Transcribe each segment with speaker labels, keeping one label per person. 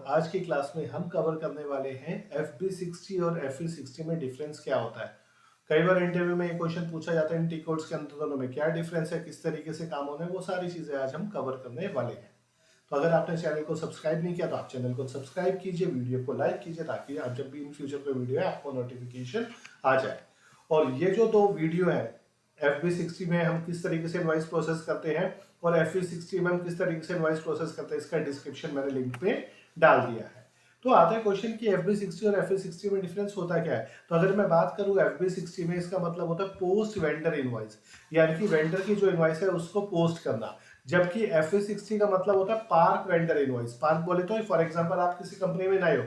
Speaker 1: आज की क्लास में हम कवर करने वाले हैं FB60 और FE60 में डिफरेंस क्या होता है। कई बार इंटरव्यू में ये क्वेश्चन पूछा जाता है इन टी कोड्स के अंदर दोनों में क्या डिफरेंस है, किस तरीके से काम होना है, वो सारी चीजें आज हम कवर करने वाले हैं। तो अगर आपने चैनल को सब्सक्राइब नहीं किया तो आप चैनल को सब्सक्राइब कीजिए, वीडियो को लाइक कीजिए ताकि आप जब भी इन फ्यूचर कोई वीडियो है आपको नोटिफिकेशन आ जाए। और ये जो दो वीडियो है FB60 में हम किस तरीके से इनवॉइस प्रोसेस करते हैं और FE60 में हम किस तरीके से इनवॉइस प्रोसेस करते हैं, इसका डिस्क्रिप्शन मैंने लिंक पे डाल दिया है। तो आता है क्वेश्चन कि FB60 और FE60 में डिफरेंस होता क्या है। तो अगर मैं बात करूं FB60 में, इसका मतलब होता है पोस्ट वेंडर इनवॉइस, यानी कि वेंडर की जो इनवॉइस है उसको पोस्ट करना। जबकि FE60 का मतलब होता है पार्क वेंडर इनवॉइस। पार्क बोले तो फॉर एग्जांपल आप किसी कंपनी में नए हो,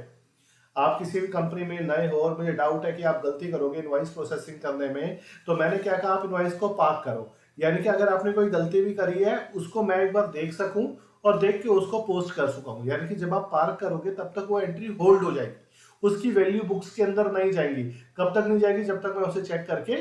Speaker 1: आप किसी भी कंपनी में नए हो और मुझे डाउट है कि आप गलती करोगे इनवॉइस प्रोसेसिंग करने में, तो मैंने क्या कहा, आप इनवॉइस को पार्क करो। यानी कि अगर आपने कोई गलती भी करी है उसको मैं एक बार देख सकूं और देख के उसको पोस्ट कर चुका हूं। यानी कि जब आप पार्क करोगे तब तक वो एंट्री होल्ड हो जाएगी, उसकी वैल्यू बुक्स के अंदर नहीं जाएगी। कब तक नहीं जाएगी? जब तक मैं उसे चेक करके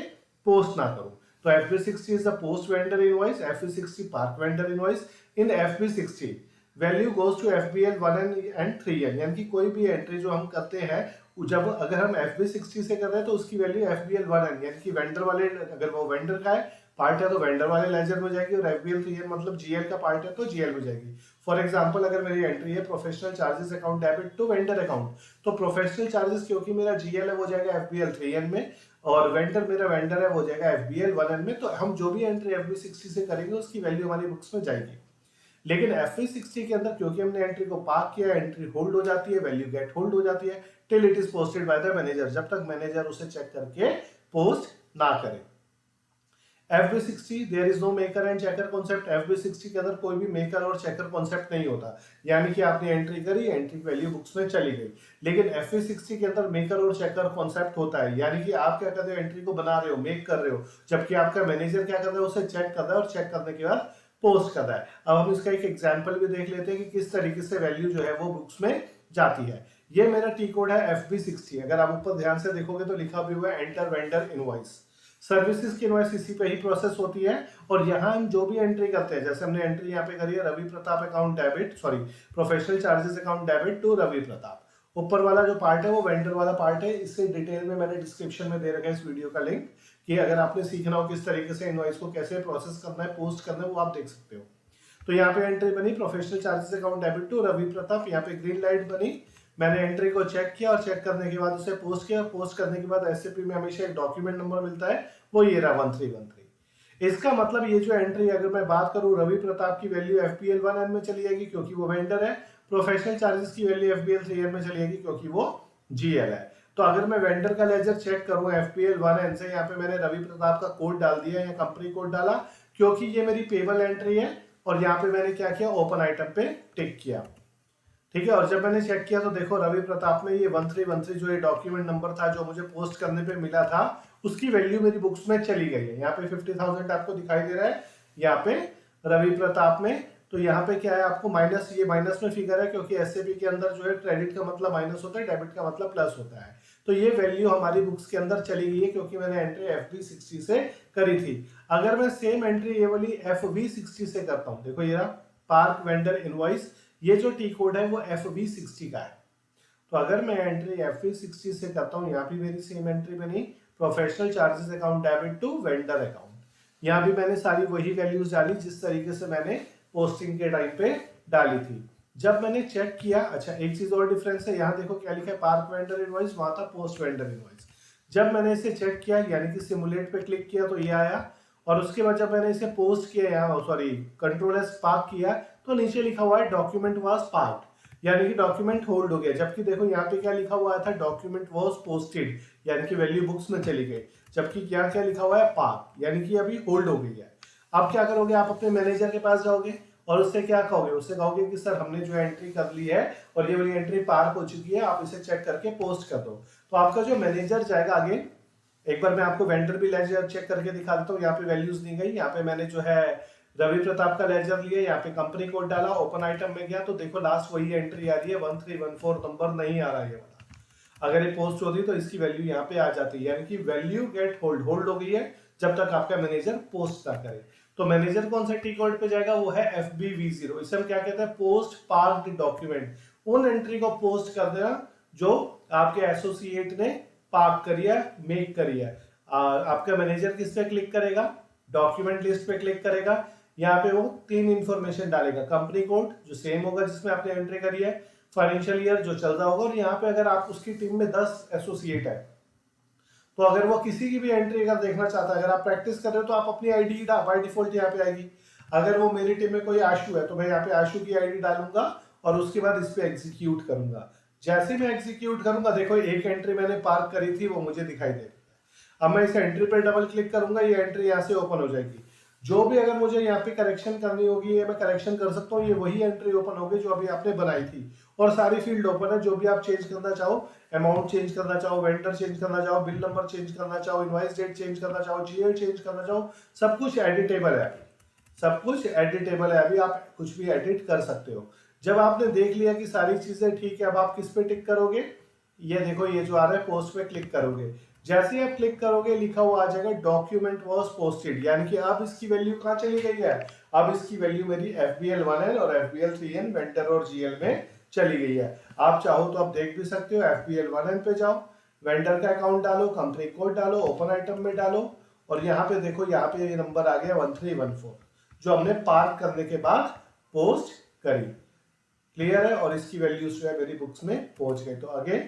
Speaker 1: पोस्ट ना करूं। तो FB60 is the post vendor invoice, FE60 park vendor invoice. In FB60 value goes to FBL 1 and 3N, यानी कि कोई भी एंट्री जो हम करते हैं जब अगर हम FB60 से कर रहे हैं तो उसकी वैल्यू FBL 1N, यानी कि वेंडर वाले, अगर वो वेंडर का है पार्ट है तो वेंडर वाले लेजर में जाएगी, और FBL 3N मतलब GL का पार्ट है तो GL में जाएगी। फॉर एग्जांपल अगर मेरी एंट्री है professional charges account debit to vendor account, तो प्रोफेशनल चार्जेस क्योंकि मेरा GL है वो जाएगा FBL 3N में, और वेंडर मेरा वेंडर है वो जाएगा FBL 1N में। तो हम जो भी एंट्री FB60 से करेंगे उसकी वैल्यू हमारी बुक्स में जाएगी। लेकिन FE60 के अंदर क्योंकि हमने एंट्री को पार्क किया, एंट्री होल्ड हो जाती है, वैल्यू गेट होल्ड हो जाती है till it is posted by the manager, जब तक मैनेजर उसे चेक करके पोस्ट ना करे। FB60 there is no maker and checker concept. FB60 के अंदर कोई भी मेकर और चेकर कॉन्सेप्ट नहीं होता, यानी कि आपने एंट्री करी, एंट्री वैल्यू बुक्स में चली गई। लेकिन FE60 के अंदर मेकर और चेकर कॉन्सेप्ट होता है, यानी कि आप क्या कर रहे हो, एंट्री को बना रहे हो, मेक कर रहे हो, जबकि आपका मैनेजर क्या कर रहा है, उसे चेक कर रहा है और चेक करने के बाद पोस्ट कर रहा है। अब हम इसका एक एग्जांपल भी देख लेते हैं कि किस तरीके से वैल्यू जो है वो बुक्स में जाती है। ये मेरा टी कोड है FB60। अगर आप ऊपर ध्यान से देखोगे तो लिखा भी हुआ है एंटर वेंडर इनवॉइस। सर्विसेज की इनवॉइस इसी पे ही प्रोसेस होती है, और यहाँ हम जो भी एंट्री करते हैं, जैसे हमने एंट्री यहाँ पे करी है Ravi Pratap account debit, sorry professional charges account debit to Ravi Pratap. ऊपर वाला जो पार्ट है वो वेंडर वाला पार्ट है, इससे डिटेल में मैंने डिस्क्रिप्शन में दे रखा है इस वीडियो का लिंक, कि अगर आपने सीखना हो किस तरीके से इनवॉइस को कैसे प्रोसेस करना है, पोस्ट करना है, वो आप देख सकते हो। तो यहाँ पे एंट्री बनी professional charges account debit to Ravi Pratap, यहाँ पे ग्रीन लाइट बनी, मैंने एंट्री को चेक किया और चेक करने के बाद उसे पोस्ट किया। पोस्ट करने के बाद एसएपी में हमेशा एक डॉक्यूमेंट नंबर मिलता है, वो ये रहा 1313। इसका मतलब ये जो एंट्री, अगर मैं बात करूं रवि प्रताप की वैल्यू FBL 1N में चली जाएगी क्योंकि वो वेंडर है, प्रोफेशनल चार्जेस की वैल्यू FBL 3N में चली जाएगी क्योंकि वो GL है। तो अगर मैं वेंडर का लेजर चेक करूं FBL 1N से, यहाँ पे मैंने रवि प्रताप का कोड डाल दिया या कंपनी कोड डाला क्योंकि ये मेरी पेबल एंट्री है, और यहाँ पे मैंने क्या किया, ओपन आइटम पे टिक किया। ठीक है, और जब मैंने चेक किया तो देखो रवि प्रताप में ये 1313 जो ये डॉक्यूमेंट नंबर था जो मुझे पोस्ट करने पे मिला था, उसकी वैल्यू मेरी बुक्स में चली गई है। यहाँ पे 50,000 आपको दिखाई दे रहा है यहाँ पे रवि प्रताप में। तो यहाँ पे क्या है, आपको माइनस, ये माइनस में फिगर है क्योंकि एसएपी के अंदर जो है क्रेडिट का मतलब माइनस होता है, डेबिट का मतलब प्लस होता है। तो ये वैल्यू हमारी बुक्स के अंदर चली गई है क्योंकि मैंने एंट्री FB60 से करी थी। अगर मैं सेम एंट्री ये वाली FB60 से करता हूँ, देखो ये रहा पार्क वेंडर इनवॉइस, ये जो टी कोड है वो FB60 का है। तो अगर मैं एंट्री FB60 से करता हूँ, यहाँ भी मेरी सेम एंट्री बनी professional charges account debit to vendor account, यहाँ भी मैंने सारी वही वैल्यूज डाली जिस तरीके से मैंने पोस्टिंग के टाइम पे डाली थी। जब मैंने चेक किया, अच्छा एक चीज और डिफरेंस है, यहाँ देखो क्या लिखा है पार्क वेंडर इनवॉइस, वहां था पोस्ट वेंडर इनवॉइस। जब मैंने इसे चेक किया यानी कि सिमुलेट पे क्लिक किया तो ये आया, और उसके बाद जब मैंने इसे पोस्ट किया, यहाँ सॉरी कंट्रोल एस पार्क किया, तो नीचे लिखा हुआ है डॉक्यूमेंट वाज पार्क्ड, यानी कि डॉक्यूमेंट होल्ड हो गया। जबकि देखो यहाँ पे क्या लिखा हुआ था, डॉक्यूमेंट वाज पोस्टेड, यानी कि वैल्यू बुक्स में चली गई। जबकि यहाँ क्या लिखा हुआ है, पार्क, यानी कि अभी होल्ड हो गई है। अब क्या करोगे, आप अपने मैनेजर के पास जाओगे और उससे क्या कहोगे, उससे कहोगे कि सर हमने जो एंट्री कर ली है और ये वाली एंट्री पार्क हो चुकी है, आप इसे चेक करके पोस्ट कर दो। तो आपका जो मैनेजर जाएगा आगे, एक बार मैं आपको वेंडर भी लेजर चेक करके दिखा देता हूँ। यहाँ पे वैल्यूज दी गई, यहाँ पे मैंने जो है रवि प्रताप का लेजर लिया, यहाँ पे कंपनी कोड डाला, ओपन आइटम में गया तो देखो लास्ट वही एंट्री आ रही है 1314, नंबर नहीं आ रहा है ये वाला। अगर ये पोस्ट होती तो इसकी वैल्यू यहाँ पे आ जाती है, यानी कि वैल्यू गेट होल्ड, होल्ड हो गई है जब तक आपका मैनेजर पोस्ट ना करे। तो मैनेजर कौन सा टी कोड पे जाएगा, वो है FBV0। इसे हम क्या कहते हैं, पोस्ट पार्क्ड डॉक्यूमेंट। उन एंट्री को पोस्ट कर देना जो आपके एसोसिएट ने पार्क करी है, मेक करी है। आपका मैनेजर किस पे क्लिक करेगा, डॉक्यूमेंट लिस्ट पे क्लिक करेगा, यहाँ पे वो 3 इंफॉर्मेशन डालेगा, कंपनी कोड जो सेम होगा जिसमें आपने एंट्री करी है, फाइनेंशियल ईयर जो चल रहा होगा, और यहाँ पे अगर आप उसकी टीम में 10 एसोसिएट है तो अगर वो किसी की भी एंट्री अगर देखना चाहता है, अगर आप प्रैक्टिस कर रहे हो तो आप अपनी आईडी बाय डिफॉल्ट यहाँ पे आएगी। अगर वो मेरी टीम में कोई आशु है तो मैं यहाँ पे आशु की आईडी डालूंगा और उसके बाद इस पे एग्जीक्यूट करूंगा। जैसे मैं एग्जीक्यूट करूंगा, देखो एक एंट्री मैंने पार्क करी थी वो मुझे दिखाई दे रही है। अब मैं इस एंट्री पे डबल क्लिक करूंगा, ये एंट्री यहाँ से ओपन हो जाएगी। जो भी अगर मुझे यहाँ पे करेक्शन करनी होगी ये मैं करेक्शन कर सकता हूँ, ये वही एंट्री ओपन होगी जो अभी आपने बनाई थी, और सारी फील्ड ओपन है। जो भी आप चेंज करना चाहो, अमाउंट चेंज करना चाहो, वेंडर चेंज करना चाहो, बिल नंबर चेंज करना चाहो, इनवॉइस डेट चेंज करना चाहो, जीएल चेंज करना चाहो, सब कुछ एडिटेबल है। सब कुछ एडिटेबल है, अभी आप कुछ भी एडिट कर सकते हो। जब आपने देख लिया कि सारी चीजें ठीक है, अब आप किस पे टिक करोगे, ये देखो ये जो आ रहा है पोस्ट पे क्लिक करोगे। जैसे ही आप क्लिक करोगे लिखा हुआ आ जाएगा डॉक्यूमेंट वाज पोस्टेड, यानी कि अब इसकी वैल्यू कहाँ चली गई है, अब इसकी वैल्यू मेरी FBL1N और FBL3N वेंडर और GL में चली गई है। आप चाहो तो आप देख भी सकते हो, FBL1N पे जाओ, वेंडर का अकाउंट डालो, कंपनी कोड डालो, ओपन आइटम में डालो, और यहाँ पे देखो यहाँ पे ये नंबर आ गया 1314 जो हमने पार्क करने के बाद पोस्ट करी। क्लियर है, और इसकी वैल्यूज जो है मेरी बुक्स में पहुंच गई। तो आगे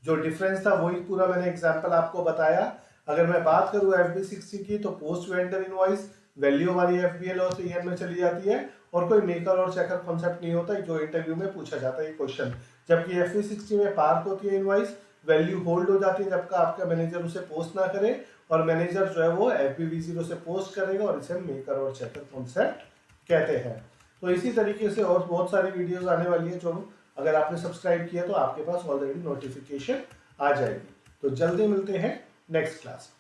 Speaker 1: जो डिफरेंस था वही पूरा मैंने एग्जांपल आपको बताया। अगर मैं बात करूं FB60 की तो पोस्ट वेंडर इनवॉइस वैल्यू हमारी FBL और CN में चली जाती है, और कोई मेकर और चेकर कॉन्सेप्ट नहीं होता जो इंटरव्यू में पूछा जाता है ये क्वेश्चन। जबकि FB60 में पार्क होती है इनवॉइस, वैल्यू होल्ड हो जाती है जब तक आपका मैनेजर उसे पोस्ट ना करे, और मैनेजर जो है वो FBV0 से पोस्ट करेगा, और इसे मेकर और चेकर कॉन्सेप्ट कहते हैं। तो इसी तरीके से और बहुत सारी वीडियोस आने वाली है, जो अगर आपने सब्सक्राइब किया तो आपके पास ऑलरेडी नोटिफिकेशन आ जाएगी। तो जल्दी मिलते हैं नेक्स्ट क्लास।